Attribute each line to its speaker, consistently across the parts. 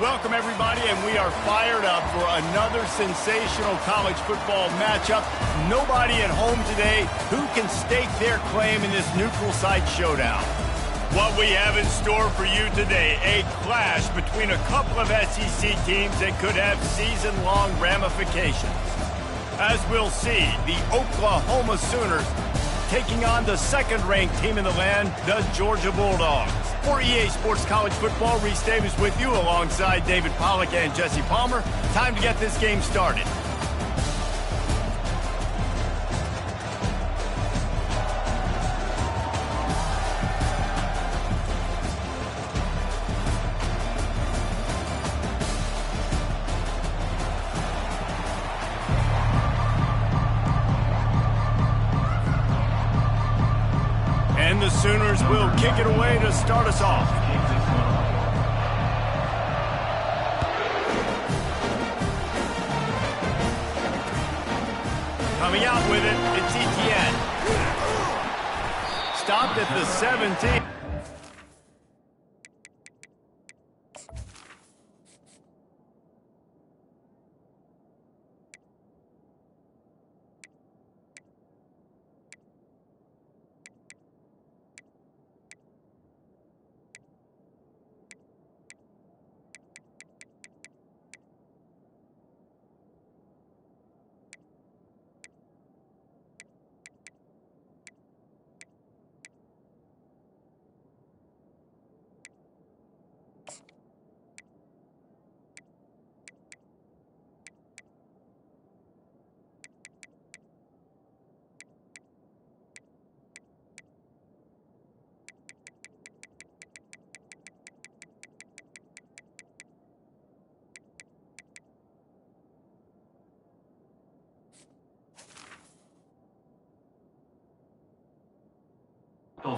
Speaker 1: Welcome, everybody, and we are fired up for another sensational college football matchup. Nobody at home today who can stake their claim in this neutral site showdown. What we have in store for you today, a clash between a couple of SEC teams that could have season-long ramifications. As we'll see, the Oklahoma Sooners taking on the second-ranked team in the land, the Georgia Bulldogs. For EA Sports College Football, Reese Davis with you alongside David Pollack and Jesse Palmer. Time to get this game started. And the Sooners will kick it away to start us off. Coming out with it, it's Etienne. Stopped at the 17.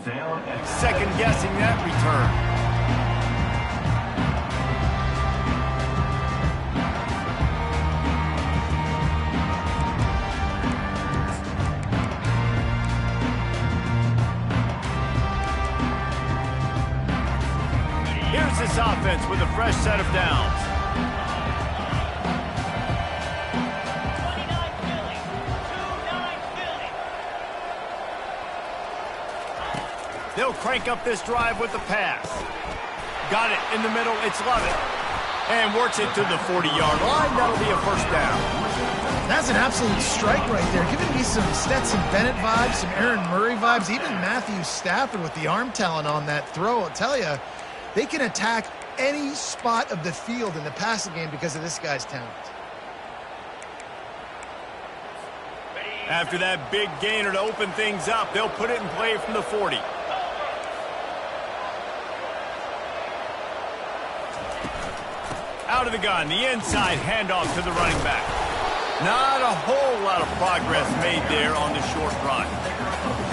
Speaker 2: Down and
Speaker 1: second guessing that return. Here's this offense with a fresh set of downs. They'll crank up this drive with the pass. Got it in the middle. It's Lovett. And works it to the 40-yard line. That'll be a first down.
Speaker 3: That's an absolute strike right there. Giving me some Stetson Bennett vibes, some Aaron Murray vibes, even Matthew Stafford with the arm talent on that throw. I'll tell you, they can attack any spot of the field in the passing game because of this guy's talent.
Speaker 1: After that big gainer to open things up, they'll put it in play from the 40. Out of the gun, the inside handoff to the running back. Not a whole lot of progress made there on the short run.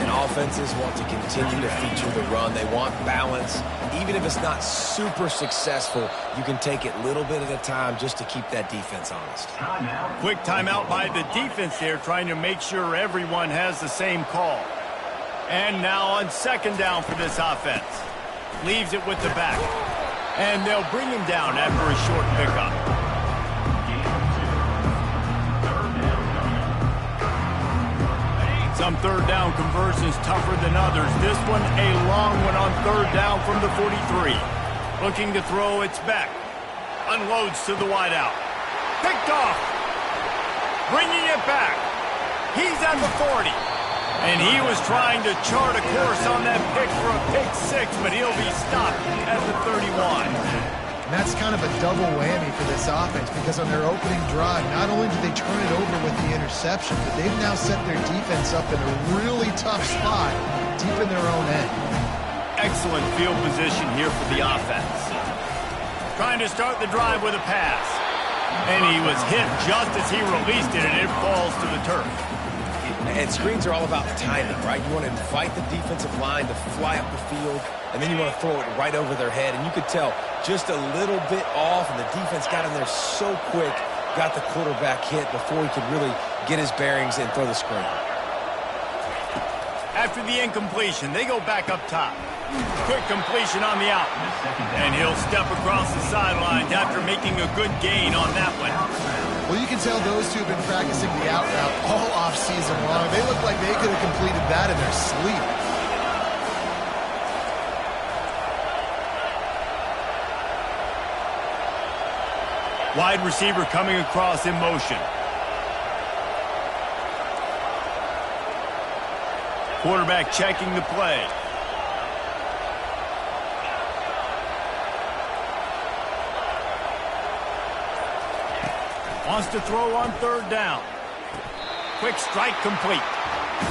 Speaker 4: And offenses want to continue to feature the run. They want balance. Even if it's not super successful, you can take it little bit at a time just to keep that defense honest.
Speaker 1: Quick timeout by the defense there, trying to make sure everyone has the same call. And now on second down for this offense. Leaves it with the back. And they'll bring him down after a short pickup. Some third down conversions tougher than others. This one a long one on third down from the 43. Looking to throw, it's back. Unloads to the wideout. Picked off. Bringing it back. He's at the 40. And he was trying to chart a course on that pick for a pick six, but he'll be stopped at the 31.
Speaker 3: And that's kind of a double whammy for this offense because on their opening drive, not only did they turn it over with the interception, but they've now set their defense up in a really tough spot deep in their own end.
Speaker 1: Excellent field position here for the offense. Trying to start the drive with a pass. And he was hit just as he released it, and it falls to the turf.
Speaker 4: And screens are all about timing, right? You want to invite the defensive line to fly up the field, and then you want to throw it right over their head. And you could tell just a little bit off, and the defense got in there so quick, got the quarterback hit before he could really get his bearings and throw the screen.
Speaker 1: After the incompletion, they go back up top. Quick completion on the out. And he'll step across the sidelines after making a good gain on that one.
Speaker 3: Well, you can tell those two have been practicing the out route all off-season long. They look like they could have completed that in their sleep.
Speaker 1: Wide receiver coming across in motion. Quarterback checking the play. Wants to throw on third down. Quick strike complete.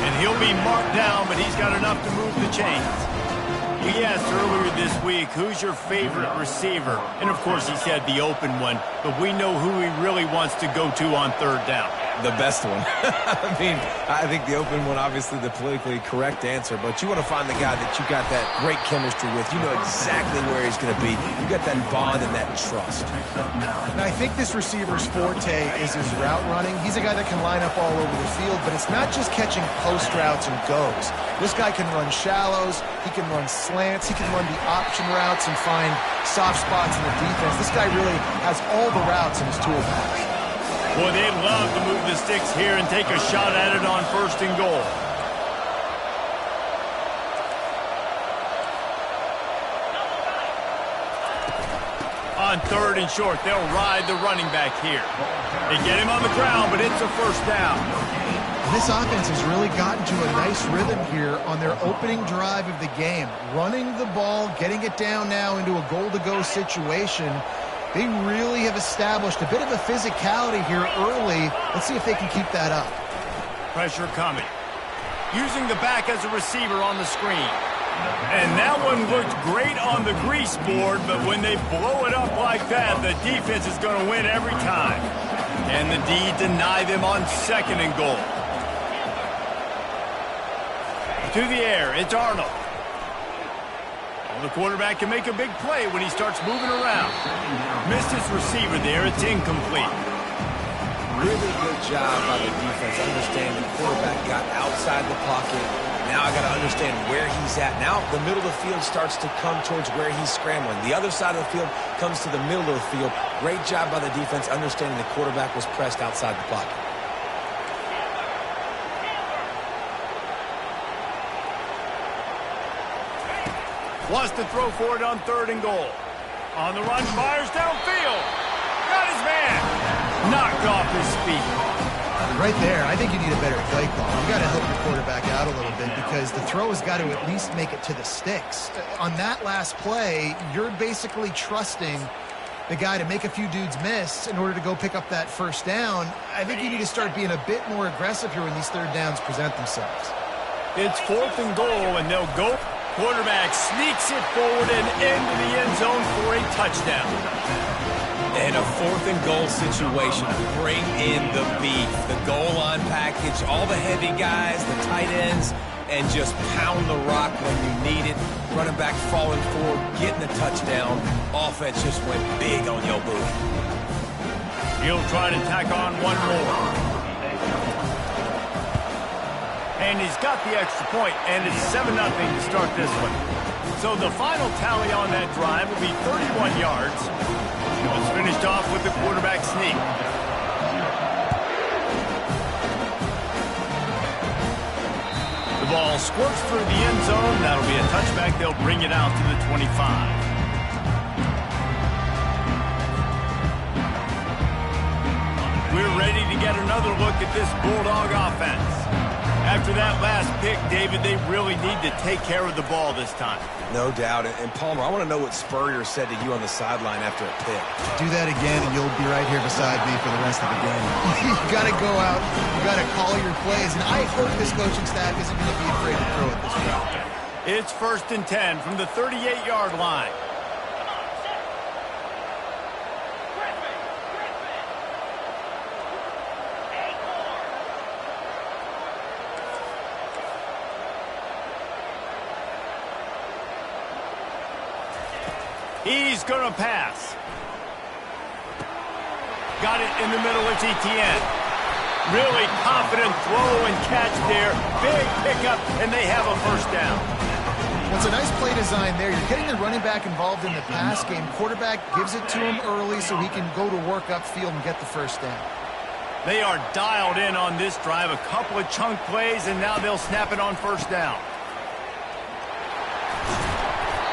Speaker 1: And he'll be marked down, but he's got enough to move the chains. We asked earlier this week, who's your favorite receiver? And, of course, he said the open one, but we know who he really wants to go to on third down.
Speaker 4: The best one. I mean, I think the open one, obviously the politically correct answer, but you want to find the guy that you got that great chemistry with. You know exactly where he's going to be. You got that bond and that trust.
Speaker 3: Now, I think this receiver's forte is his route running. He's a guy that can line up all over the field, but it's not just catching post routes and goes. This guy can run shallows, he can run slants, he can run the option routes and find soft spots in the defense. This guy really has all the routes in his toolbox.
Speaker 1: Boy, they'd love to move the sticks here and take a shot at it on 1st and goal. On 3rd and short, they'll ride the running back here. They get him on the ground, but it's a first down.
Speaker 3: This offense has really gotten to a nice rhythm here on their opening drive of the game. Running the ball, getting it down now into a goal-to-go situation. They really have established a bit of a physicality here early. Let's see if they can keep that up.
Speaker 1: Pressure coming. Using the back as a receiver on the screen. And that one looked great on the grease board, but when they blow it up like that, the defense is going to win every time. And the D deny them on 2nd and goal. To the air, it's Arnold. The quarterback can make a big play when he starts moving around. Missed his receiver there. It's incomplete.
Speaker 4: Really good job by the defense. Understand the quarterback got outside the pocket. Now I got to understand where he's at. Now the middle of the field starts to come towards where he's scrambling. The other side of the field comes to the middle of the field. Great job by the defense, understanding the quarterback was pressed outside the pocket.
Speaker 1: Wants to throw for it on 3rd and goal. On the run, fires downfield. Got his man. Knocked off his feet.
Speaker 3: Right there, I think you need a better play call. You got to help your quarterback out a little bit because the throw has got to at least make it to the sticks. On that last play, you're basically trusting the guy to make a few dudes miss in order to go pick up that first down. I think you need to start being a bit more aggressive here when these third downs present themselves.
Speaker 1: It's 4th and goal, and they'll go. Quarterback sneaks it forward and into the end zone for a touchdown.
Speaker 4: And a 4th and goal situation. Bring in the beef, the goal line package, all the heavy guys, the tight ends, and just pound the rock when you need it. Running back falling forward, getting a touchdown. Offense just went big on your booty.
Speaker 1: He'll try to tack on one more. And he's got the extra point, and it's 7-0 to start this one. So the final tally on that drive will be 31 yards. It was finished off with the quarterback sneak. The ball squirts through the end zone. That'll be a touchback. They'll bring it out to the 25. We're ready to get another look at this Bulldog offense. After that last pick, David, they really need to take care of the ball this time.
Speaker 4: No doubt. And Palmer, I want to know what Spurrier said to you on the sideline after a pick.
Speaker 3: Do that again, and you'll be right here beside me for the rest of the game. You got to go out. You got to call your plays. And I hope this coaching staff isn't going to be afraid to throw it this route.
Speaker 1: It's 1st and 10 from the 38-yard line. He's going to pass. Got it in the middle. It's Etienne. Really confident throw and catch there. Big pickup, and they have a first down.
Speaker 3: Well, it's a nice play design there. You're getting the running back involved in the pass game. Quarterback gives it to him early so he can go to work upfield and get the first down.
Speaker 1: They are dialed in on this drive. A couple of chunk plays, and now they'll snap it on first down.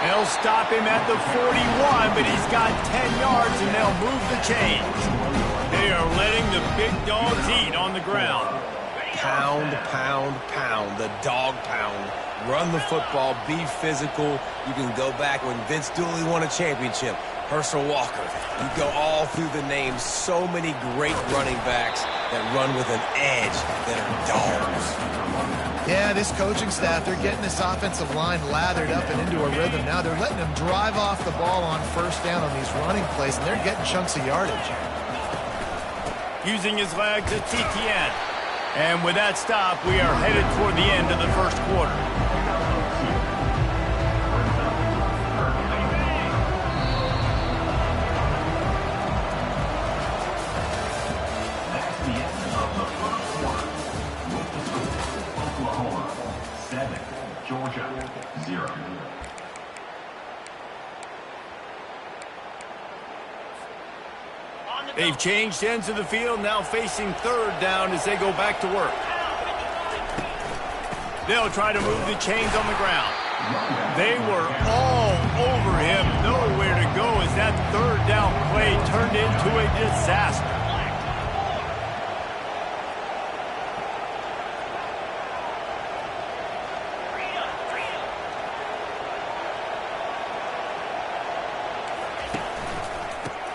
Speaker 1: They'll stop him at the 41, but he's got 10 yards, and they'll move the chains. They are letting the big dogs eat on the ground.
Speaker 4: Pound, pound, pound. The dog pound. Run the football. Be physical. You can go back when Vince Dooley won a championship. Herschel Walker. You go all through the names. So many great running backs that run with an edge that are dogs.
Speaker 3: Yeah, this coaching staff, they're getting this offensive line lathered up and into a rhythm. Now they're letting them drive off the ball on first down on these running plays, and they're getting chunks of yardage.
Speaker 1: Using his legs at TTN. And with that stop, we are headed toward the end of the first quarter.
Speaker 2: That's the end of the first quarter. With the score, Oklahoma 7, Georgia 0.
Speaker 1: They've changed ends of the field, now facing third down as they go back to work. They'll try to move the chains on the ground. They were all over him, nowhere to go as that third down play turned into a disaster.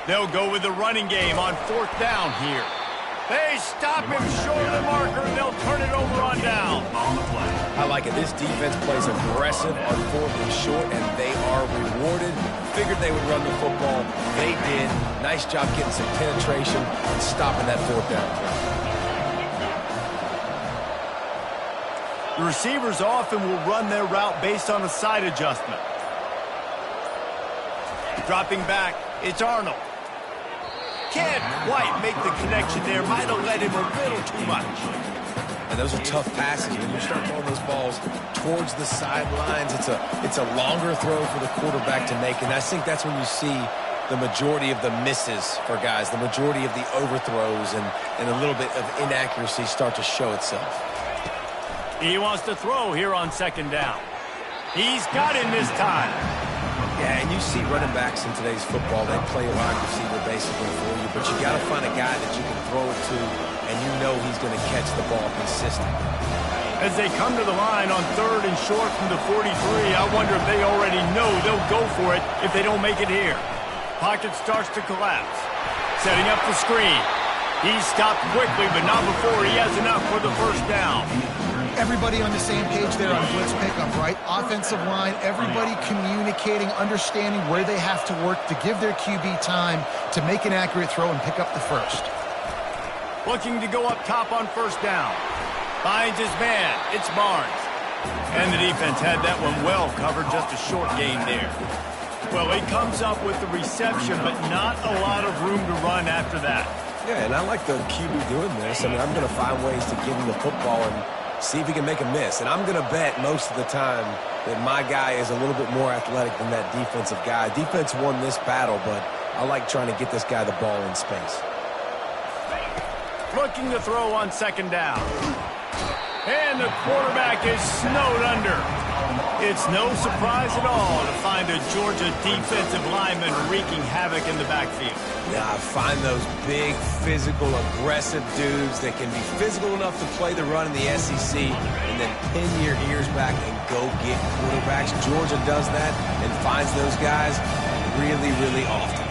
Speaker 1: They'll go with the running game on fourth down here. They stop him short of the marker, and they'll turn it over on down.
Speaker 4: I like it. This defense plays aggressive on fourth and short, and they are rewarded. Figured they would run the football. They did. Nice job getting some penetration and stopping that fourth down play.
Speaker 1: The receivers often will run their route based on a side adjustment. Dropping back, it's Arnold. Can't quite make the connection there. Might have led him a little too much.
Speaker 4: And those are tough passes. When you start throwing those balls towards the sidelines, it's a longer throw for the quarterback to make. And I think that's when you see the majority of the misses for guys, the majority of the overthrows and a little bit of inaccuracy start to show itself.
Speaker 1: He wants to throw here on second down. He's got him this time.
Speaker 4: Yeah, and you see running backs in today's football, they play a wide receiver basically for you, but you got to find a guy that you can throw it to, and you know he's going to catch the ball consistently.
Speaker 1: As they come to the line on third and short from the 43, I wonder if they already know they'll go for it if they don't make it here. Pocket starts to collapse. Setting up the screen. He's stopped quickly, but not before he has enough for the first down.
Speaker 3: Everybody on the same page there on blitz pickup, right? Offensive line, everybody communicating, understanding where they have to work to give their QB time to make an accurate throw and pick up the first.
Speaker 1: Looking to go up top on first down. Finds his man. It's Barnes. And the defense had that one well covered, just a short gain there. Well, he comes up with the reception, but not a lot of room to run after that.
Speaker 4: Yeah, and I like the QB doing this. I mean, I'm going to find ways to give him the football and see if he can make a miss. And I'm going to bet most of the time that my guy is a little bit more athletic than that defensive guy. Defense won this battle, but I like trying to get this guy the ball in space.
Speaker 1: Looking to throw on second down. And the quarterback is snowed under. It's no surprise at all to find a Georgia defensive lineman wreaking havoc in the backfield.
Speaker 4: Yeah, find those big, physical, aggressive dudes that can be physical enough to play the run in the SEC and then pin your ears back and go get quarterbacks. Georgia does that and finds those guys really, really often.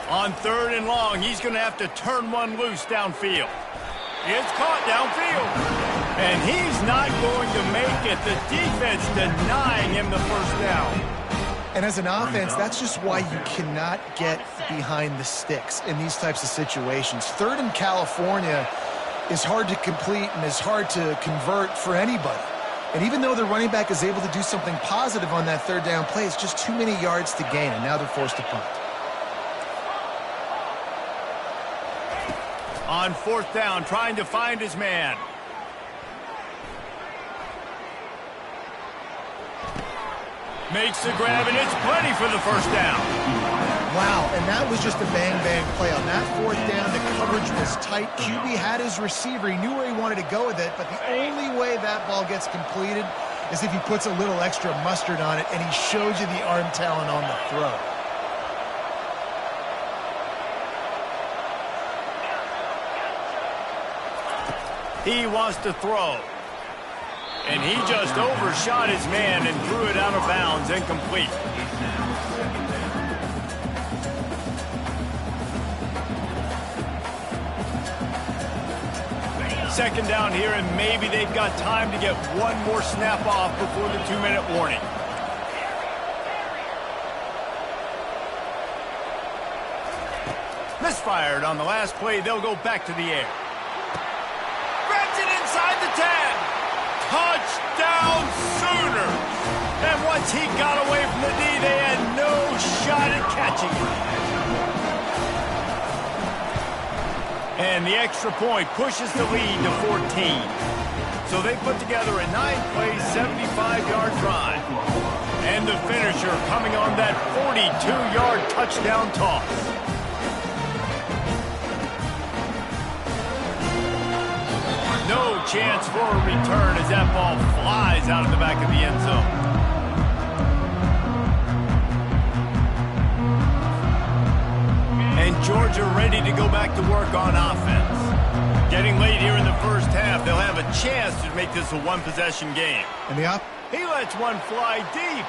Speaker 1: On third and long, he's going to have to turn one loose downfield. It's caught downfield. And he's not going to make it. The defense denying him the first down.
Speaker 3: And as an offense, that's just why you cannot get behind the sticks in these types of situations. Third in California is hard to complete and is hard to convert for anybody. And even though the running back is able to do something positive on that third down play, it's just too many yards to gain, and now they're forced to punt.
Speaker 1: On 4th down, trying to find his man. Makes the grab, and it's plenty for the first down.
Speaker 3: Wow, and that was just a bang-bang play. On that 4th down, the coverage was tight. QB had his receiver. He knew where he wanted to go with it, but the only way that ball gets completed is if he puts a little extra mustard on it, and he shows you the arm talent on the throw.
Speaker 1: He wants to throw. And he just overshot his man and threw it out of bounds, incomplete. Second down here, and maybe they've got time to get one more snap off before the 2-minute warning. Misfired on the last play. They'll go back to the air. Grabs it inside the 10. Touchdown Sooners! And once he got away from the D, they had no shot at catching it. And the extra point pushes the lead to 14. So they put together a 9-play, 75-yard drive. And the finisher coming on that 42-yard touchdown toss. No chance for a return as that ball flies out of the back of the end zone. And Georgia ready to go back to work on offense. Getting late here in the first half, they'll have a chance to make this a one-possession game.
Speaker 3: And
Speaker 1: he lets one fly deep.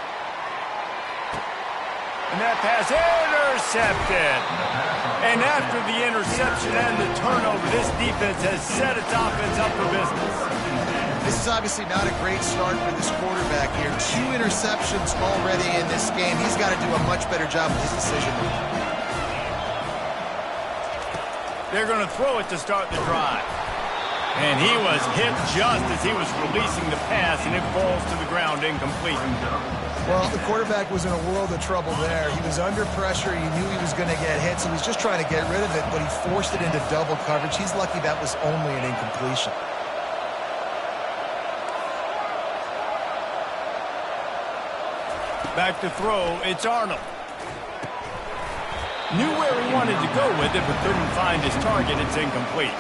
Speaker 1: And that pass intercepted. And after the interception and the turnover, this defense has set its offense up for business.
Speaker 3: This is obviously not a great start for this quarterback here. 2 interceptions already in this game. He's got to do a much better job with his decision.
Speaker 1: They're going to throw it to start the drive. And he was hit just as he was releasing the pass, and it falls to the ground incomplete.
Speaker 3: Well, the quarterback was in a world of trouble there. He was under pressure. He knew he was going to get hit, so he was just trying to get rid of it, but he forced it into double coverage. He's lucky that was only an incompletion.
Speaker 1: Back to throw, it's Arnold. Knew where he wanted to go with it, but couldn't find his target. It's incomplete.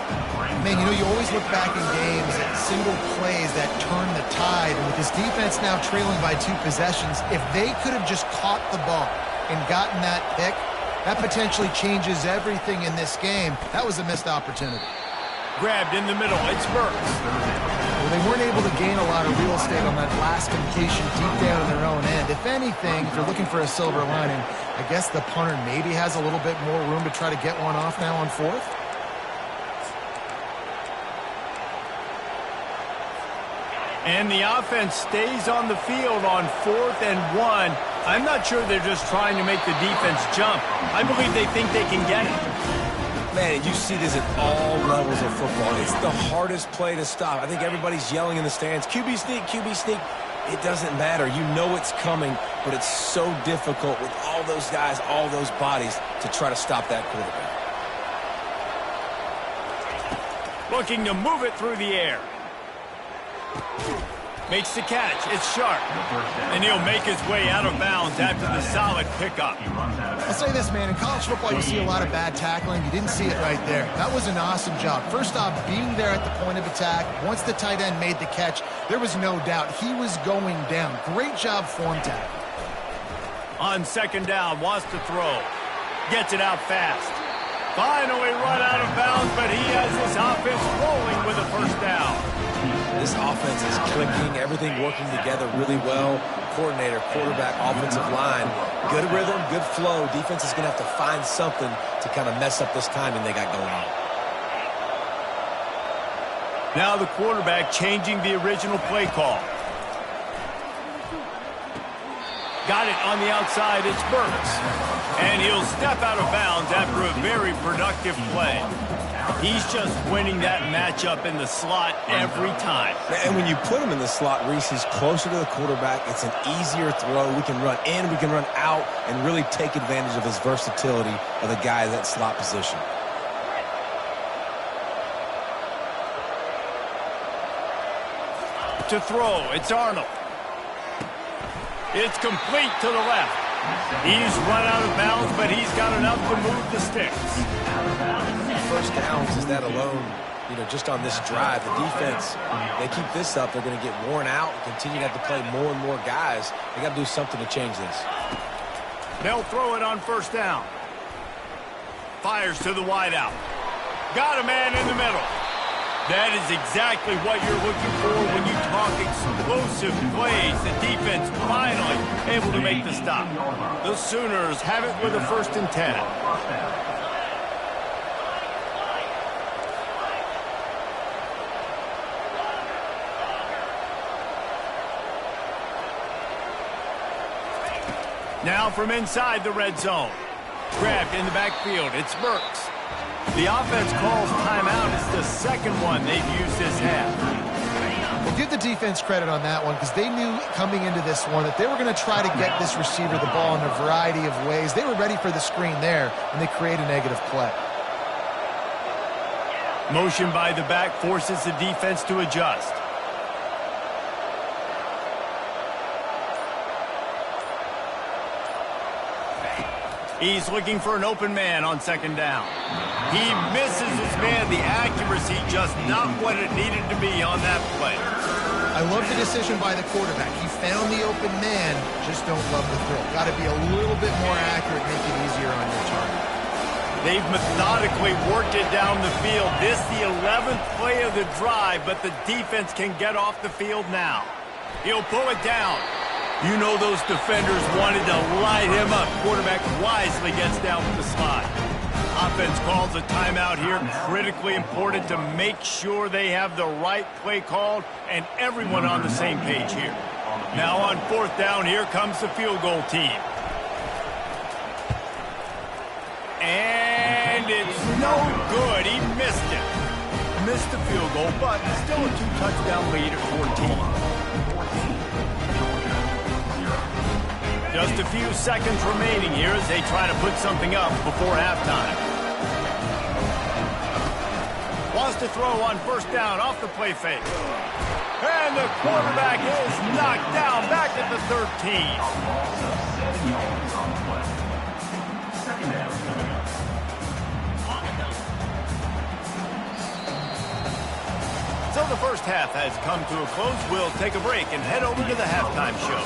Speaker 3: Man, you know, you always look back in games at single plays that turn the tide. And with this defense now trailing by 2 possessions, if they could have just caught the ball and gotten that pick, that potentially changes everything in this game. That was a missed opportunity.
Speaker 1: Grabbed in the middle. It's Burks.
Speaker 3: Well, they weren't able to gain a lot of real estate on that last completion deep down in their own end. If anything, if they're looking for a silver lining, I guess the punter maybe has a little bit more room to try to get one off now on 4th.
Speaker 1: And the offense stays on the field on 4th and 1. I'm not sure they're just trying to make the defense jump. I believe they think they can get it.
Speaker 4: Man, you see this at all levels of football. It's the hardest play to stop. I think everybody's yelling in the stands, QB sneak, QB sneak. It doesn't matter. You know it's coming, but it's so difficult with all those guys, all those bodies to try to stop that quarterback.
Speaker 1: Looking to move it through the air. Makes the catch. It's sharp. And he'll make his way out of bounds after the solid pickup.
Speaker 3: I'll say this, man. In college football, you see a lot of bad tackling. You didn't see it right there. That was an awesome job. First off, being there at the point of attack. Once the tight end made the catch, there was no doubt he was going down. Great job form tackle.
Speaker 1: On 2nd down, wants to throw. Gets it out fast. Finally run out of bounds, but he has this offense rolling with a first down.
Speaker 4: This offense is clicking, everything working together really well. Coordinator, quarterback, offensive line, good rhythm, good flow. Defense is going to have to find something to kind of mess up this timing they got going on.
Speaker 1: Now the quarterback changing the original play call. Got it on the outside, it's Burks. And he'll step out of bounds after a very productive play. He's just winning that matchup in the slot every time.
Speaker 4: And when you put him in the slot, Reese, he's closer to the quarterback. It's an easier throw. We can run in, we can run out, and really take advantage of his versatility of the guy in that slot position.
Speaker 1: to throw. It's Arnold. It's complete to the left. He's run out of bounds, but he's got enough to move the sticks.
Speaker 4: First downs is that alone, just on this drive. The defense, they keep this up, they're going to get worn out and continue to have to play more and more guys. They got to do something to change this.
Speaker 1: They'll throw it on first down. Fires to the wideout. Got a man in the middle. That is exactly what you're looking for when you talk explosive plays. The defense finally able to make the stop. The Sooners have it with a 1st and 10. Now from inside the red zone. Grabbed in the backfield. It's Burks. The offense calls timeout. It's the second one they've used this half.
Speaker 3: Well, give the defense credit on that one because they knew coming into this one that they were going to try to get this receiver the ball in a variety of ways. They were ready for the screen there, and they create a negative play.
Speaker 1: Motion by the back forces the defense to adjust. He's looking for an open man on second down. He misses his man. The accuracy just not what it needed to be on that play.
Speaker 3: I love the decision by the quarterback. He found the open man, just don't love the throw. Got to be a little bit more accurate, make it easier on your target.
Speaker 1: They've methodically worked it down the field. This the 11th play of the drive, but the defense can get off the field now. He'll pull it down. You know those defenders wanted to light him up. Quarterback wisely gets down with the slide. Offense calls a timeout here. Critically important to make sure they have the right play called and everyone on the same page here. Now on 4th down, here comes the field goal team. And it's no good. He missed it. Missed the field goal, but still a 2-touchdown lead at 14. Just a few seconds remaining here as they try to put something up before halftime. Wants to throw on first down off the play fake. And the quarterback is knocked down back at the 13. So the first half has come to a close. We'll take a break and head over to the halftime show.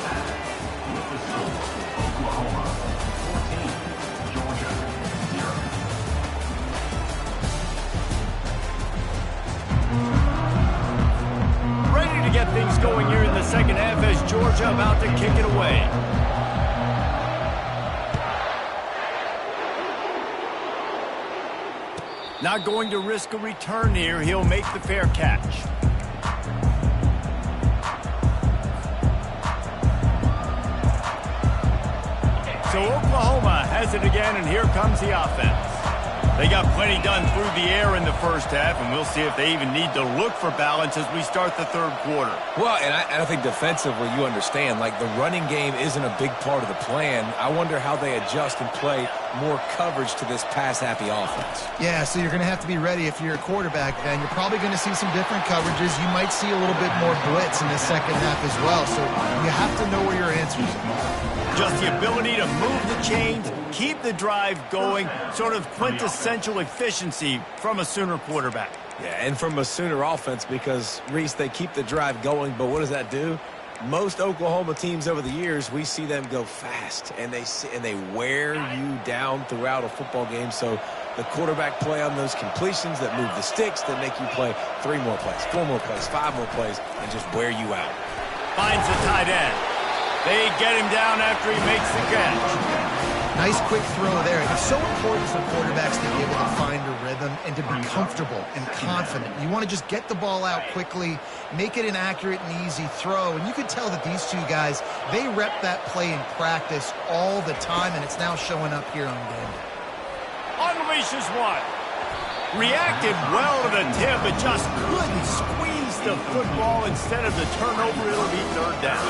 Speaker 2: Oklahoma 14, Georgia 0.
Speaker 1: Ready to get things going here in the second half as Georgia about to kick it away. Not going to risk a return here. He'll make the fair catch. So Oklahoma has it again, and here comes the offense. They got plenty done through the air in the first half, and we'll see if they even need to look for balance as we start the third quarter.
Speaker 4: Well, and I think defensively, you understand, like the running game isn't a big part of the plan. I wonder how they adjust and play more coverage to this pass-happy offense.
Speaker 3: Yeah, so you're going to have to be ready if you're a quarterback, then. You're probably going to see some different coverages. You might see a little bit more blitz in the second half as well, so you have to know where your answers are.
Speaker 1: Just the ability to move the chains, keep the drive going, sort of quintessential efficiency from a Sooner quarterback.
Speaker 4: Yeah, and from a Sooner offense because, Reese, they keep the drive going, but what does that do? Most Oklahoma teams over the years, we see them go fast, and they wear you down throughout a football game. So the quarterback play on those completions that move the sticks, that make you play 3 more plays, 4 more plays, 5 more plays, and just wear you out.
Speaker 1: Finds the tight end. They get him down after he makes the catch.
Speaker 3: Nice quick throw there. It's so important for quarterbacks to be able to find a rhythm and to be comfortable and confident. You want to just get the ball out quickly, make it an accurate and easy throw. And you can tell that these two guys, they rep that play in practice all the time, and it's now showing up here on game day.
Speaker 1: Unleashes one. Reacted well to the tip, but just couldn't squeeze the football. Instead of the turnover, it'll be third down.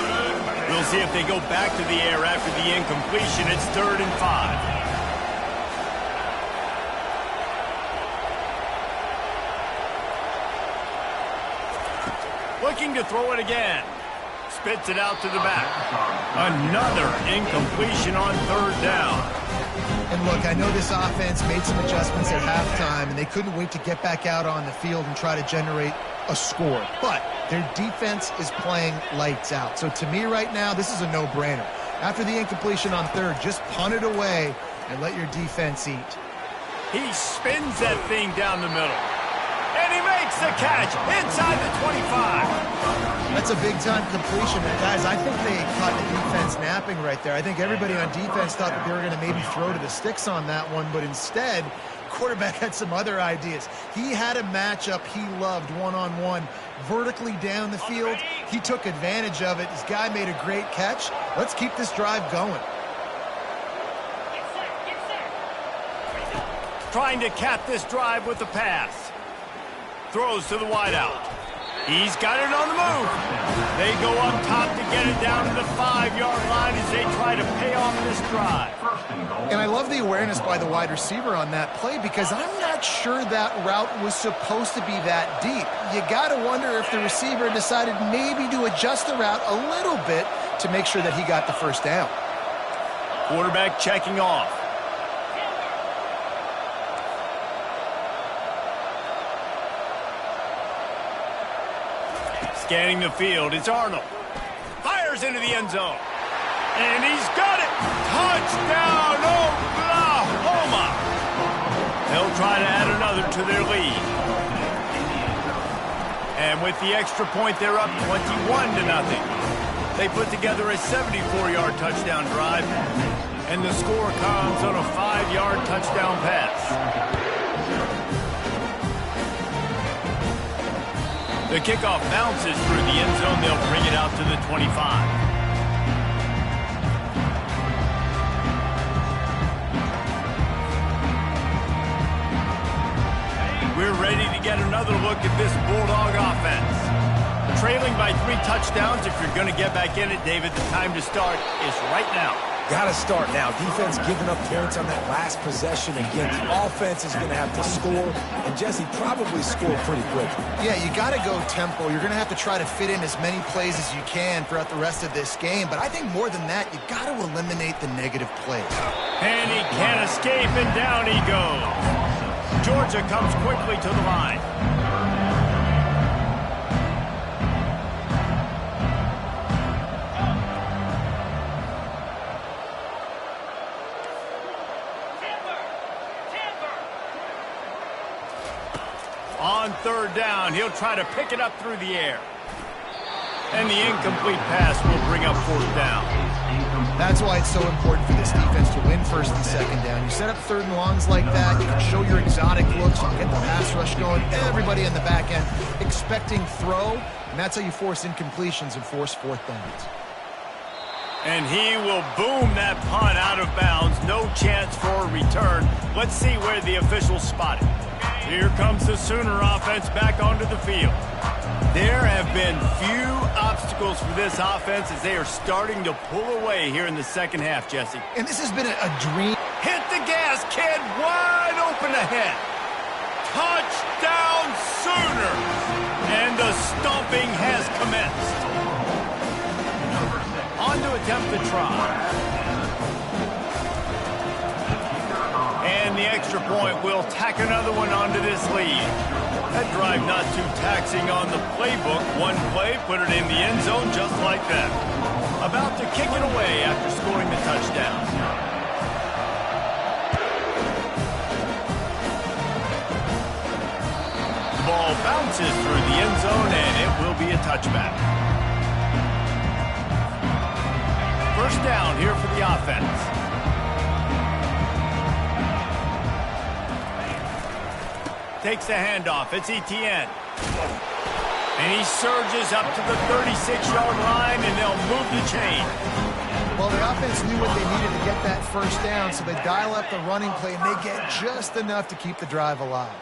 Speaker 1: We'll see if they go back to the air after the incompletion. It's 3rd and 5. looking to throw it again. Spits it out to the back. Another incompletion on third down.
Speaker 3: And look, I know this offense made some adjustments at halftime, and they couldn't wait to get back out on the field and try to generate a score. But their defense is playing lights out. So to me right now, this is a no-brainer. After the incompletion on third, just punt it away and let your defense eat.
Speaker 1: He spins that thing down the middle. And he makes the catch inside the 25.
Speaker 3: That's a big-time completion. And guys, I think they caught the defense napping right there. I think everybody on defense thought that they were going to maybe throw to the sticks on that one, but instead, quarterback had some other ideas. He had a matchup he loved one-on-one vertically down the field. He took advantage of it. This guy made a great catch. Let's keep this drive going.
Speaker 1: Trying to cap this drive with the pass. Throws to the wideout. He's got it on the move. They go up top to get it down to the 5-yard line as they try to pay off this drive.
Speaker 3: And I love the awareness by the wide receiver on that play because I'm not sure that route was supposed to be that deep. You got to wonder if the receiver decided maybe to adjust the route a little bit to make sure that he got the first down.
Speaker 1: Quarterback checking off. Scanning the field, it's Arnold. Fires into the end zone. And he's got it! Touchdown, Oklahoma! They'll try to add another to their lead. And with the extra point, they're up 21-0. They put together a 74-yard touchdown drive, and the score comes on a 5-yard touchdown pass. The kickoff bounces through the end zone. They'll bring it out to the 25. We're ready to get another look at this Bulldog offense. Trailing by 3 touchdowns. If you're going to get back in it, David, the time to start is right now.
Speaker 4: Got to start now. Defense giving up points on that last possession. Again, the offense is going to have to score, and Jesse probably score pretty quick.
Speaker 3: Yeah, you got to go tempo. You're going to have to try to fit in as many plays as you can throughout the rest of this game. But I think more than that, you got to eliminate the negative plays.
Speaker 1: And he can't escape, and down he goes. Georgia comes quickly to the line. On third down, he'll try to pick it up through the air. And the incomplete pass will bring up fourth down.
Speaker 3: That's why it's so important for this defense to win first and second down. You set up third and longs like that, you can show your exotic looks, you can get the pass rush going, everybody in the back end expecting throw, and that's how you force incompletions and force fourth downs.
Speaker 1: And he will boom that punt out of bounds. No chance for a return. Let's see where the officials spot it. Here comes the Sooner offense back onto the field. There have been few obstacles for this offense as they are starting to pull away here in the second half, Jesse.
Speaker 3: And this has been a dream.
Speaker 1: Hit the gas, kid. Wide open ahead. Touchdown Sooners. And the stomping has commenced. On to attempt the try. And the extra point will tack another one onto this lead. That drive not too taxing on the playbook. One play, put it in the end zone just like that. About to kick it away after scoring the touchdown. The ball bounces through the end zone, and it will be a touchback. First down here for the offense. Takes the handoff. It's Etienne. And he surges up to the 36-yard line, and they'll move the chain.
Speaker 3: Well, the offense knew what they needed to get that first down, so they dial up the running play, and they get just enough to keep the drive alive.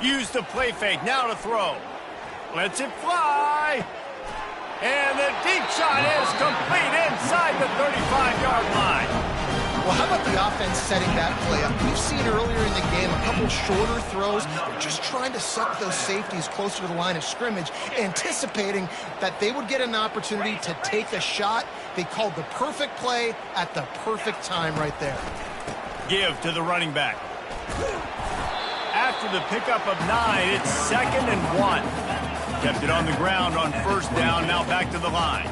Speaker 1: Use the play fake. Now to throw. Lets it fly. And the deep shot is complete inside the 35-yard line.
Speaker 3: Well, how about the offense setting that play up? We've seen earlier in the game a couple shorter throws. They're just trying to suck those safeties closer to the line of scrimmage, anticipating that they would get an opportunity to take a shot. They called the perfect play at the perfect time right there.
Speaker 1: Give to the running back. After the pickup of 9, it's 2nd and 1. Kept it on the ground on first down, now back to the line.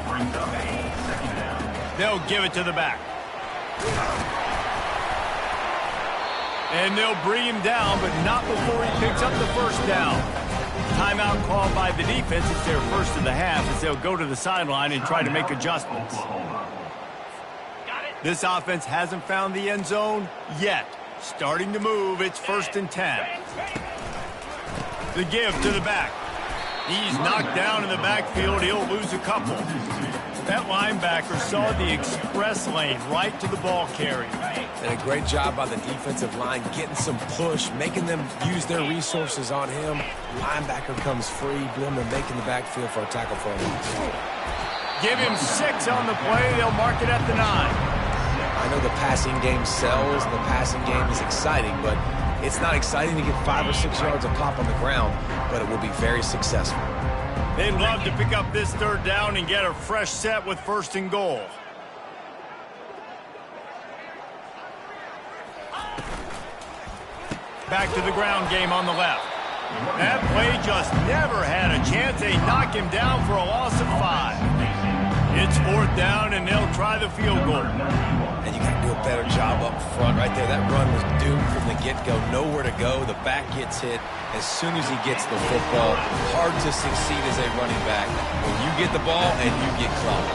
Speaker 1: They'll give it to the back. And they'll bring him down, but not before he picks up the first down. Timeout called by the defense. It's their first of the half as they'll go to the sideline and try to make adjustments. This offense hasn't found the end zone yet. Starting to move, it's 1st and 10. The give to the back. He's knocked down in the backfield. He'll lose a couple. That linebacker saw the express lane right to the ball carrier.
Speaker 4: And a great job by the defensive line getting some push, making them use their resources on him. Linebacker comes free, Blum and making the backfield for a tackle for a loss.
Speaker 1: Give him 6 on the play. They'll mark it at the 9.
Speaker 4: I know the passing game sells and the passing game is exciting, but it's not exciting to get 5 or 6 yards a pop on the ground, but it will be very successful.
Speaker 1: They'd love to pick up this 3rd down and get a fresh set with 1st and goal. Back to the ground game on the left. That play just never had a chance. They knock him down for a loss of 5. It's 4th down, and they'll try the field goal.
Speaker 4: And you got to do a better job up front right there. That run was doomed from the get-go. Nowhere to go. The back gets hit as soon as he gets the football. Hard to succeed as a running back when you get the ball and you get clogged.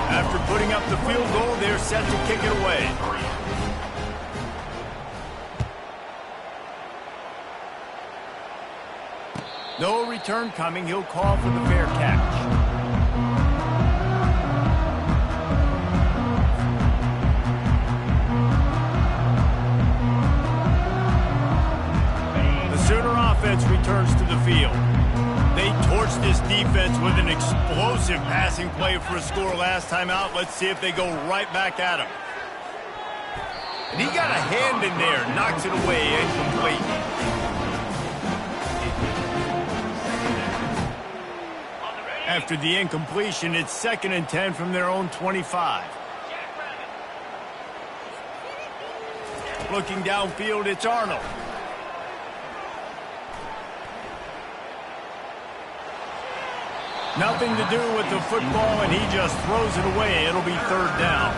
Speaker 1: After putting up the field goal, they're set to kick it away. No return coming. He'll call for the fair catch. Offense returns to the field. They torched this defense with an explosive passing play for a score last time out. Let's see if they go right back at him. And he got a hand in there, knocks it away, incomplete. After the incompletion, it's 2nd and 10 from their own 25. Looking downfield, it's Arnold. Nothing to do with the football, and he just throws it away. It'll be 3rd down.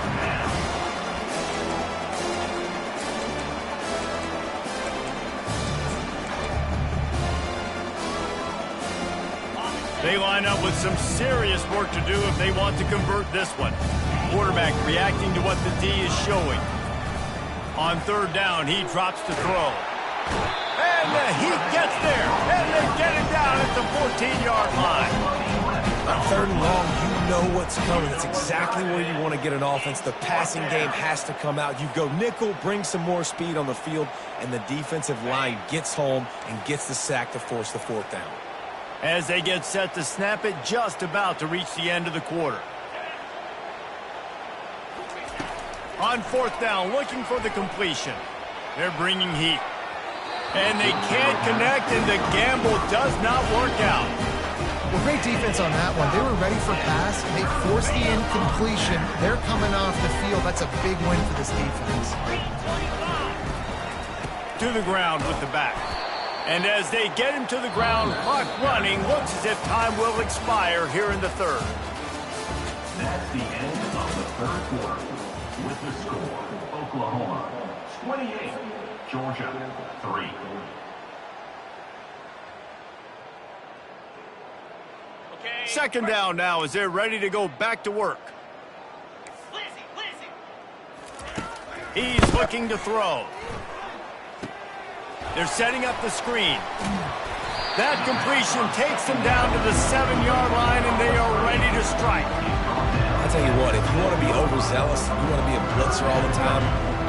Speaker 1: They line up with some serious work to do if they want to convert this one. Quarterback reacting to what the D is showing. On 3rd down, he drops to throw. And he gets there, and they get it down at the 14-yard line.
Speaker 4: On 3rd and long, you know what's coming. It's exactly where you want to get an offense. The passing game has to come out. You go nickel, bring some more speed on the field, and the defensive line gets home and gets the sack to force the 4th down.
Speaker 1: As they get set to snap it, just about to reach the end of the quarter. On 4th down, looking for the completion. They're bringing heat. And they can't connect, and the gamble does not work out.
Speaker 3: Well, great defense on that one. They were ready for pass. They forced the incompletion. They're coming off the field. That's a big win for this defense.
Speaker 1: To the ground with the back. And as they get him to the ground, clock running, looks as if time will expire here in the 3rd.
Speaker 2: That's the end of the 3rd quarter. With the score, Oklahoma 28, Georgia 3.
Speaker 1: Second down now as they're ready to go back to work. He's looking to throw. They're setting up the screen. That completion takes them down to the 7-yard line, and they are ready to strike.
Speaker 4: I'll tell you what, if you want to be overzealous, you want to be a blitzer all the time,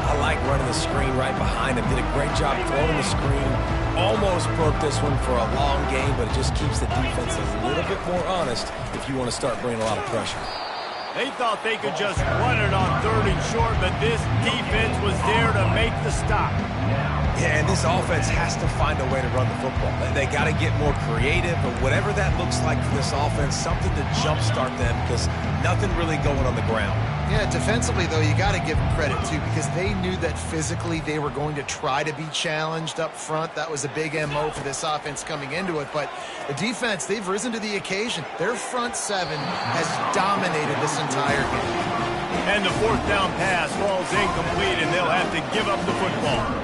Speaker 4: I like running the screen right behind him. Did a great job throwing the screen. Almost broke this one for a long game, but it just keeps the defense a little bit more honest if you want to start bringing a lot of pressure.
Speaker 1: They thought they could just run it on 3rd and short, but this defense was there to make the stop.
Speaker 4: Yeah, and this offense has to find a way to run the football. They got to get more creative, but whatever that looks like for this offense, something to jumpstart them because nothing really going on the ground.
Speaker 3: Yeah, defensively, though, you got to give them credit, too, because they knew that physically they were going to try to be challenged up front. That was a big MO for this offense coming into it. But the defense, they've risen to the occasion. Their front seven has dominated this entire game.
Speaker 1: And the 4th down pass falls incomplete, and they'll have to give up the football.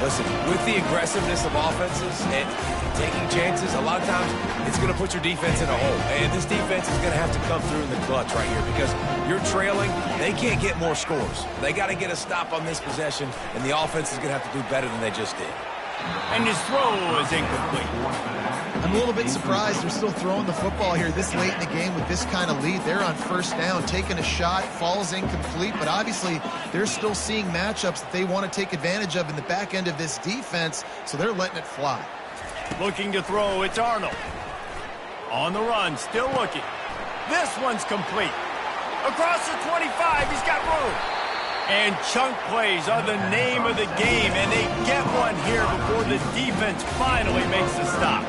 Speaker 4: Listen, with the aggressiveness of offenses and taking chances, a lot of times it's going to put your defense in a hole. And this defense is going to have to come through in the clutch right here because you're trailing. They can't get more scores. They got to get a stop on this possession, and the offense is going to have to do better than they just did.
Speaker 1: And his throw is incomplete.
Speaker 3: I'm a little bit surprised they're still throwing the football here this late in the game with this kind of lead. They're on 1st down, taking a shot, falls incomplete, but obviously they're still seeing matchups that they want to take advantage of in the back end of this defense, so they're letting it fly.
Speaker 1: Looking to throw, it's Arnold. On the run, still looking. This one's complete. Across the 25, he's got room. And chunk plays are the name of the game, and they get one here before the defense finally makes the stop.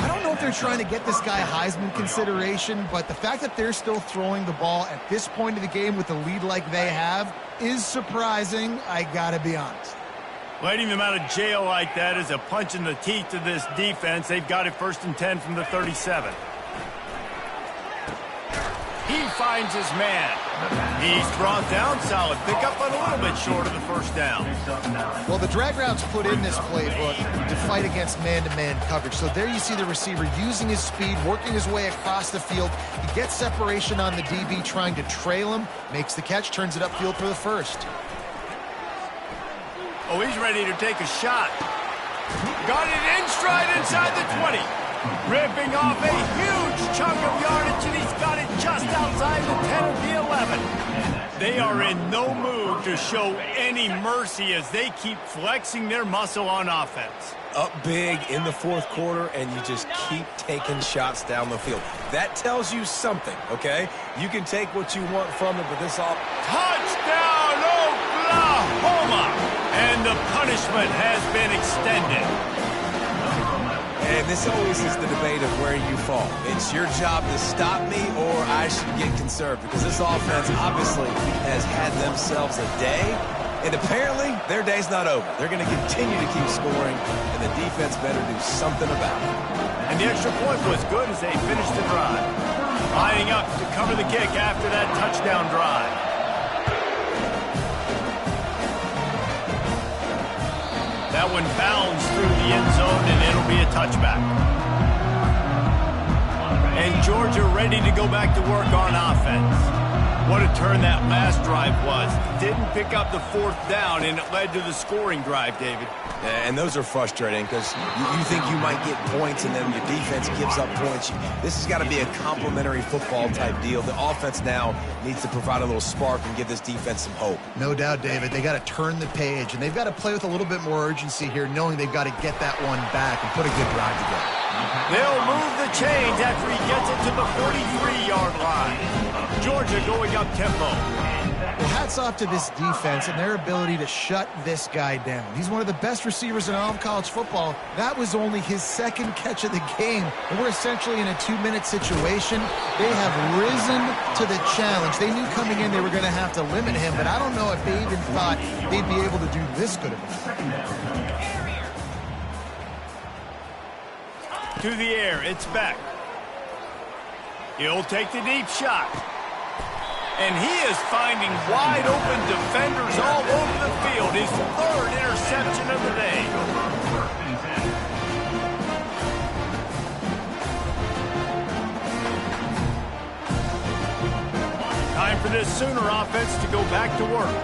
Speaker 3: I don't know if they're trying to get this guy Heisman consideration, but the fact that they're still throwing the ball at this point of the game with a lead like they have is surprising, I gotta be honest.
Speaker 1: Letting them out of jail like that is a punch in the teeth to this defense. They've got it 1st and 10 from the 37. He finds his man. He's brought down solid. Pick up on a little bit short of the 1st down.
Speaker 3: Well, the drag routes put in this playbook to fight against man-to-man coverage. So there you see the receiver using his speed, working his way across the field. He gets separation on the DB, trying to trail him, makes the catch, turns it upfield for the 1st.
Speaker 1: Oh, he's ready to take a shot. Got it in stride inside the 20. Ripping off a huge chunk of yardage, and he's got it just outside the 10 of the 11. They are in no mood to show any mercy as they keep flexing their muscle on offense.
Speaker 4: Up big in the 4th quarter, and you just keep taking shots down the field. That tells you something, okay? You can take what you want from it, but this all...
Speaker 1: Touchdown, Oklahoma! And the punishment has been extended.
Speaker 4: And this always is the debate of where you fall. It's your job to stop me or I should get conserved because this offense obviously has had themselves a day, and apparently their day's not over. They're going to continue to keep scoring, and the defense better do something about it.
Speaker 1: And the extra point was good as they finished the drive. Lining up to cover the kick after that touchdown drive. That one bounds through the end zone, and it'll be a touchback. And Georgia ready to go back to work on offense. What a turn that last drive was. Didn't pick up the 4th down, and it led to the scoring drive, David.
Speaker 4: Yeah, and those are frustrating because you think you might get points, and then your defense gives up points. This has got to be a complementary football-type deal. The offense now needs to provide a little spark and give this defense some hope.
Speaker 3: No doubt, David. They got to turn the page, and they've got to play with a little bit more urgency here, knowing they've got to get that one back and put a good drive together.
Speaker 1: They'll move the chains after he gets it to the 43-yard line. Georgia going up tempo.
Speaker 3: Well, hats off to this defense and their ability to shut this guy down. He's one of the best receivers in all of college football. That was only his 2nd catch of the game, and we're essentially in a 2-minute situation. They have risen to the challenge. They knew coming in they were going to have to limit him, but I don't know if they even thought they'd be able to do this good of it.
Speaker 1: To the air, it's Beck. He'll take the deep shot. And he is finding wide open defenders all over the field. His 3rd interception of the day. Time for this Sooner offense to go back to work.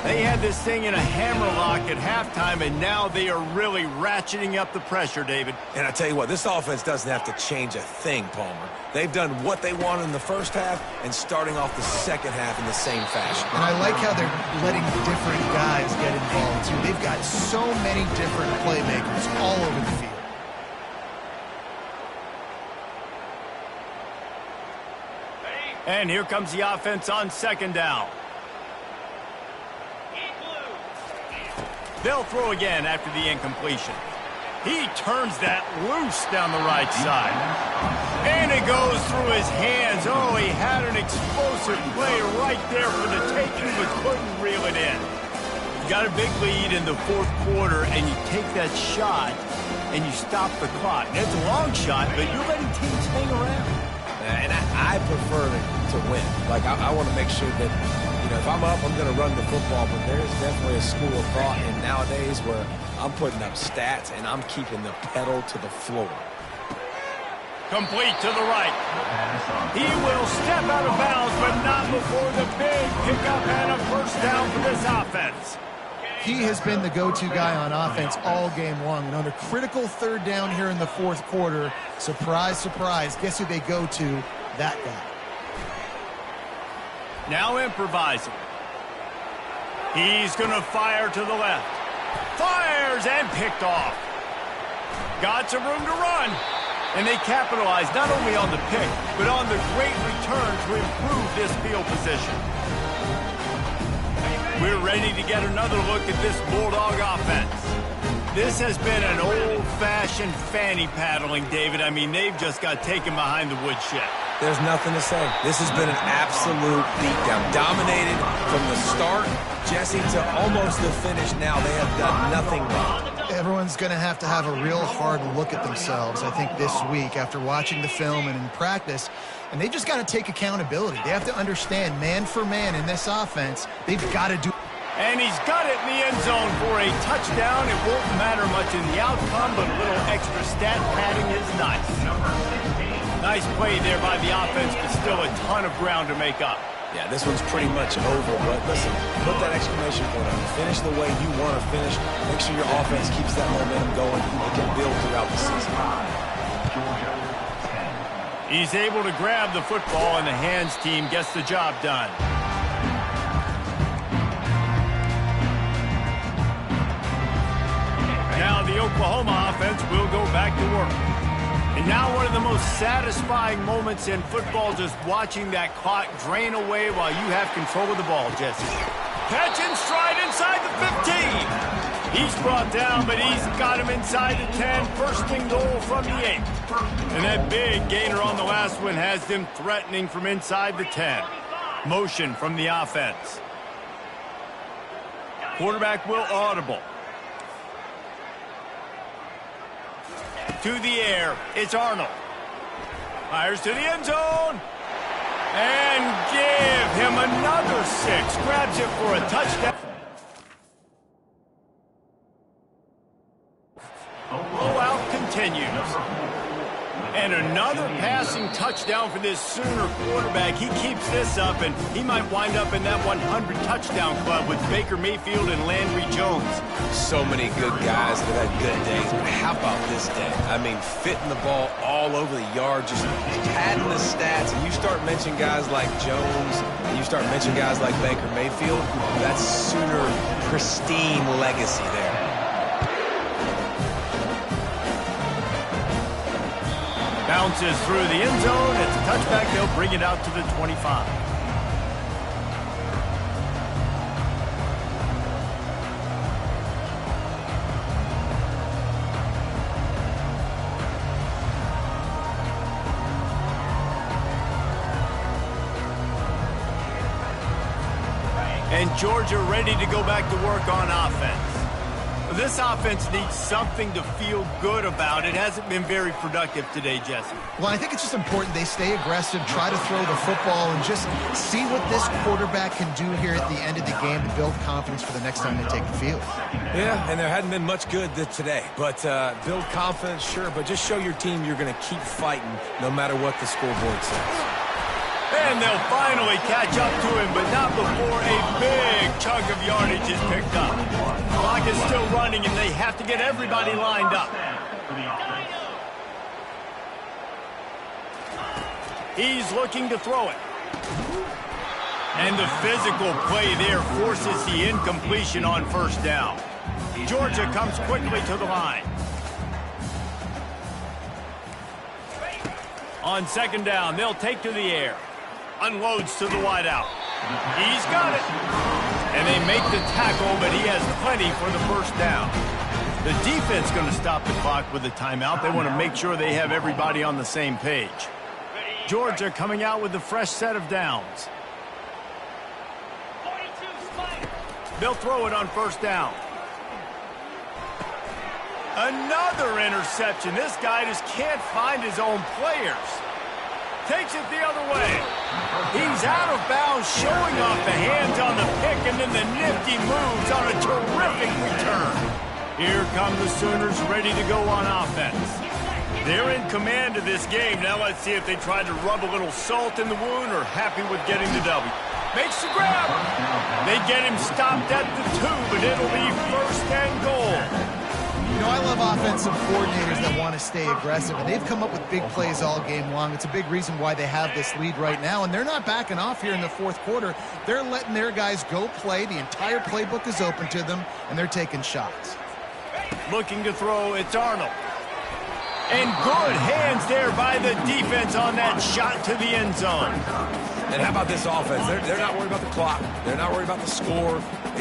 Speaker 1: They had this thing in a hammerlock at halftime, and now they are really ratcheting up the pressure, David.
Speaker 4: And I tell you what, this offense doesn't have to change a thing, Palmer. They've done what they wanted in the 1st half and starting off the 2nd half in the same fashion.
Speaker 3: And I like how they're letting different guys get involved, too. They've got so many different playmakers all over the field.
Speaker 1: And here comes the offense on second down. They'll throw again after the incompletion. He turns that loose down the right side. And it goes through his hands. Oh, he had an explosive play right there for the taking, but couldn't reel it in. You got a big lead in the fourth quarter, and you take that shot, and you stop the clock. And it's a long shot, but you're letting teams hang around.
Speaker 4: And I prefer to win. Like, I want to make sure that, you know, if I'm up, I'm going to run the football, but there's definitely a school of thought in nowadays where I'm putting up stats and I'm keeping the pedal to the floor.
Speaker 1: Complete to the right. He will step out of bounds, but not before the big pickup and a first down for this offense.
Speaker 3: He has been the go-to guy on offense all game long. And on a critical third down here in the fourth quarter, surprise, surprise, guess who they go to? That guy.
Speaker 1: Now improvising. He's going to fire to the left. Fires and picked off. Got some room to run. And they capitalize not only on the pick, but on the great return to improve this field position. We're ready to get another look at this Bulldog offense. This has been an old-fashioned fanny paddling, David. I mean, they've just got taken behind the woodshed.
Speaker 4: There's nothing to say. This has been an absolute beatdown. Dominated from the start, Jesse, to almost the finish now. They have done nothing wrong.
Speaker 3: Everyone's going to have a real hard look at themselves, I think, this week after watching the film and in practice. And they've just got to take accountability. They have to understand, man for man in this offense, they've got to do.
Speaker 1: And he's got it in the end zone for a touchdown. It won't matter much in the outcome, but a little extra stat padding is nice. Nice play there by the offense, but still a ton of ground to make up.
Speaker 4: Yeah, this one's pretty much over, but listen, put that exclamation point on it. Finish the way you want to finish. Make sure your offense keeps that momentum going. It can build throughout the season.
Speaker 1: He's able to grab the football, and the hands team gets the job done. Now the Oklahoma offense will go back to work. And now one of the most satisfying moments in football, just watching that clock drain away while you have control of the ball, Jesse. Catch and stride inside the 15. He's brought down, but he's got him inside the 10. First and goal from the 8. And that big gainer on the last one has them threatening from inside the 10. Motion from the offense. Quarterback will audible. To the air, it's Arnold. Fires to the end zone. And give him another 6. Grabs it for a touchdown. Blowout continues. And another passing touchdown for this Sooner quarterback. He keeps this up, and he might wind up in that 100 touchdown club with Baker Mayfield and Landry Jones.
Speaker 4: So many good guys that have had good days, but how about this day? I mean, fitting the ball all over the yard, just padding the stats, and you start mentioning guys like Jones, and you start mentioning guys like Baker Mayfield, that's Sooner pristine legacy there.
Speaker 1: Bounces through the end zone. It's a touchback. They'll bring it out to the 25. And Georgia ready to go back to work on offense. This offense needs something to feel good about. It hasn't been very productive today, Jesse.
Speaker 3: Well, I think it's just important they stay aggressive, try to throw the football, and just see what this quarterback can do here at the end of the game to build confidence for the next time they take the field.
Speaker 4: Yeah, and there hadn't been much good today. But build confidence, sure, but just show your team you're going to keep fighting no matter what the scoreboard says.
Speaker 1: And they'll finally catch up to him, but not before a big chunk of yardage is picked up. Clock is still running, and they have to get everybody lined up. He's looking to throw it. And the physical play there forces the incompletion on first down. Georgia comes quickly to the line. On second down, they'll take to the air. Unloads to the wideout. He's got it. And they make the tackle, but he has plenty for the first down. The defense going to stop the clock with a timeout. They want to make sure they have everybody on the same page. Georgia coming out with a fresh set of downs. They'll throw it on first down. Another interception. This guy just can't find his own players. Takes it the other way. He's out of bounds, showing off the hands on the pick, and then the nifty moves on a terrific return. Here come the Sooners ready to go on offense. They're in command of this game. Now let's see if they try to rub a little salt in the wound or happy with getting the W. Makes the grab. They get him stopped at the 2, but it'll be first and goal.
Speaker 3: You know, I love offensive coordinators that want to stay aggressive, and they've come up with big plays all game long. It's a big reason why they have this lead right now, and they're not backing off here in the fourth quarter. They're letting their guys go play. The entire playbook is open to them, and they're taking shots.
Speaker 1: Looking to throw, it's Arnold. And good hands there by the defense on that shot to the end zone.
Speaker 4: And how about this offense? They're not worried about the clock. They're not worried about the score.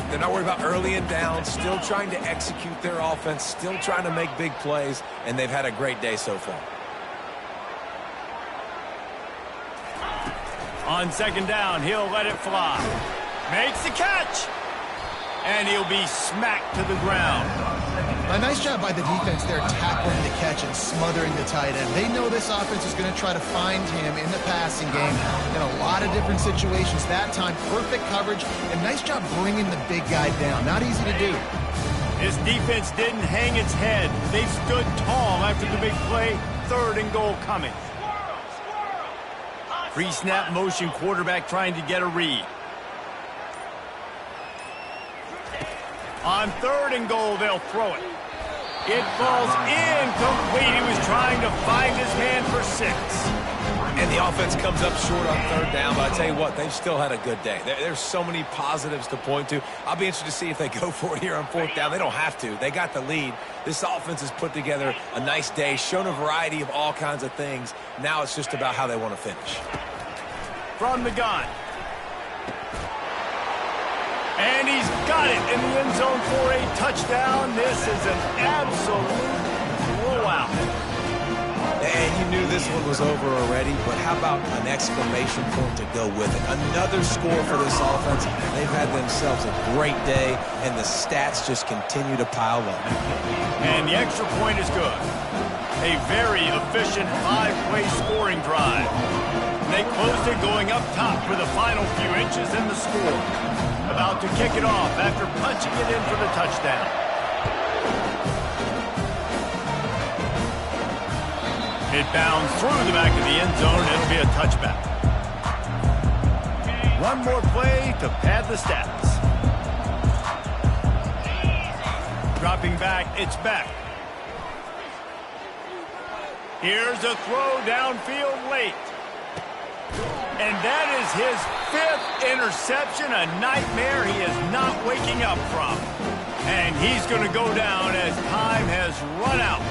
Speaker 4: They're not worried about early and down. Still trying to execute their offense. Still trying to make big plays. And they've had a great day so far.
Speaker 1: On second down, he'll let it fly. Makes the catch. And he'll be smacked to the ground.
Speaker 3: A nice job by the defense there, tackling the catch and smothering the tight end. They know this offense is going to try to find him in the passing game in a lot of different situations. That time, perfect coverage, and nice job bringing the big guy down. Not easy to do.
Speaker 1: This defense didn't hang its head. They stood tall after the big play. Third and goal coming. Pre-snap motion, quarterback trying to get a read. On third and goal, they'll throw it. It falls incomplete. He was trying to find his man for 6.
Speaker 4: And the offense comes up short on third down, but I tell you what, they've still had a good day. There's so many positives to point to. I'll be interested to see if they go for it here on fourth down. They don't have to. They got the lead. This offense has put together a nice day, shown a variety of all kinds of things. Now it's just about how they want to finish.
Speaker 1: From the gun. And he's got it in the end zone for a touchdown. This is an absolute blowout.
Speaker 4: And you knew this one was over already, but how about an exclamation point to go with it? Another score for this offense. They've had themselves a great day, and the stats just continue to pile up.
Speaker 1: And the extra point is good. A very efficient 5-play scoring drive. They closed it going up top for the final few inches in the score. About to kick it off after punching it in for the touchdown. It bounds through the back of the end zone. It'll be a touchback. One more play to pad the stats. Dropping back, it's back. Here's a throw downfield late. And that is his 5th interception, a nightmare he is not waking up from. And he's going to go down as time has run out.